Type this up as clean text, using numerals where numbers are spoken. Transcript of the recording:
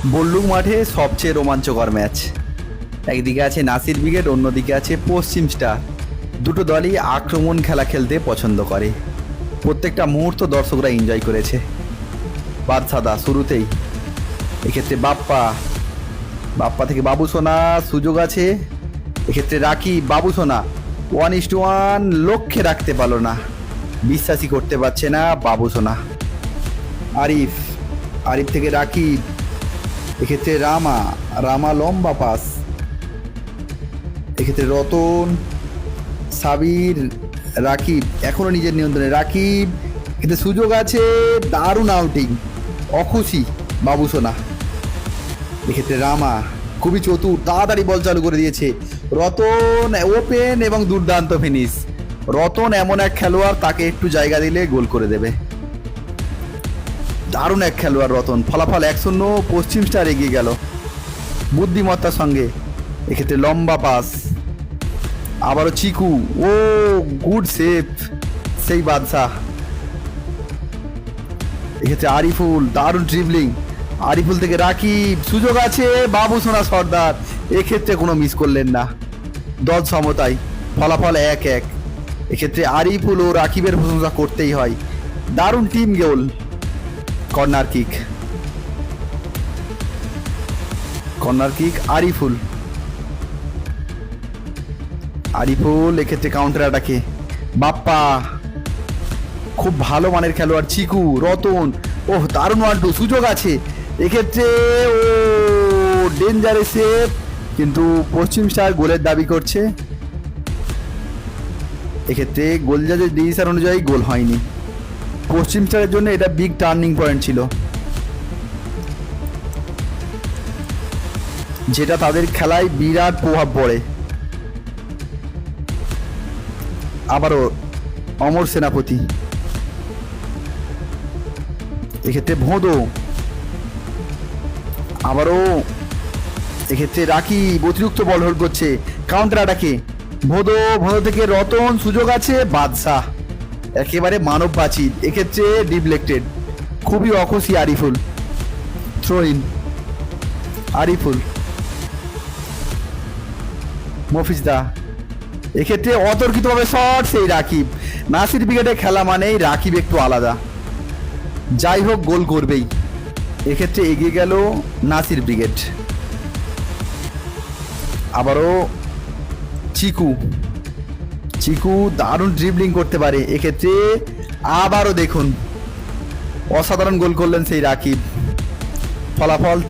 বল্লুক মাঠে সবচেয়ে রোমাঞ্চকর ম্যাচ। একদিকে আছে নাসির ব্রিগেড, অন্যদিকে আছে পশ্চিম স্টার। দুটো দলই আক্রমণ খেলা খেলতে পছন্দ করে। প্রত্যেকটা মুহূর্ত দর্শকরা এনজয় করেছে। বাদশাদা শুরুতেই, এক্ষেত্রে বাপ্পা থেকে বাবু সোনা, সুযোগ আছে। এক্ষেত্রে রাখি, বাবু সোনা 1:1, লক্ষ্যে রাখতে পারলো না, বিশ্বাসই করতে পারছে না বাবু সোনা। আরিফ থেকে রাখি, এক্ষেত্রে রামা লম্বা পাস। এক্ষেত্রে রতন, সাবির, রাকিব এখনো নিজের নিয়ন্ত্রণে। রাকিব, কিন্তু সুযোগ আছে, দারুণ আউটিং, অখুশি বাবু সোনা। এক্ষেত্রে রামা খুবই চতুর, তাড়াতাড়ি বল চালু করে দিয়েছে। রতন ওপেন এবং দুর্দান্ত ফিনিশ। রতন এমন এক খেলোয়াড়, তাকে একটু জায়গা দিলে গোল করে দেবে। দারুণ এক খেলোয়াড় রতন। ফলাফল 1-0, পশ্চিম স্টার এগিয়ে গেল বুদ্ধিমত্তার সঙ্গে। এক্ষেত্রে লম্বা পাস, আবারও চিকু, ও গুড সেভ সেই বাদশাহ। এক্ষেত্রে আরিফুল, দারুণ ড্রিবলিং। আরিফুল থেকে রাকিব, সুযোগ আছে, বাবু সোনা সর্দার এক্ষেত্রে কোনো মিস করলেন না। দল সমতায়, ফলাফল 1-1। এক্ষেত্রে আরিফুল ও রাকিবের প্রশংসা করতেই হয়, দারুণ টিম গোল। কর্নার কিক আরিফুল এক্ষেত্রে কাউন্টার অ্যাটাকে বাপ্পা, খুব ভালো মানের খেলোয়াড় চিকু। রতন, ওহ দারুণ 1-2, সুযোগ আছে। এক্ষেত্রে ও ডেঞ্জারে সেভ, কিন্তু পশ্চিম স্টার গোলের দাবি করছে। এক্ষেত্রে গোল জাজের ডিসিশন অনুযায়ী গোল হয়নি। পশ্চিম স্টারের জন্য এটা বিগ টার্নিং পয়েন্ট ছিল, যেটা তাদের খেলায় বিরাট প্রভাব পড়ে। আবারও অমর সেনাপতি, এক্ষেত্রে ভোঁদো, আবারও এক্ষেত্রে রাকিব অতিরিক্ত বল হোল্ড করছে, কাউন্টার অ্যাটাকে ভোঁদো থেকে রতন, সুযোগ আছে, বাদশাহ একেবারে মানব বাচিত। এক্ষেত্রে ডিফলেক্টেড, খুবই অখুশি আরিফুল। থ্রো ইন আরিফুল, মফিজদা, এক্ষেত্রে অতর্কিতভাবে শট, সেই রাকিব। নাসির ব্রিগেডে খেলা মানেই রাকিব একটু আলাদা, যাই হোক গোল করবেই। এক্ষেত্রে এগিয়ে গেল নাসির ব্রিগেড। আবারও চিকু দারুণ ড্রিবলিং করতে পারে। এক্ষেত্রে আবারও দেখুন, অসাধারণ গোল করলেন সেই রাকিব। ফলাফল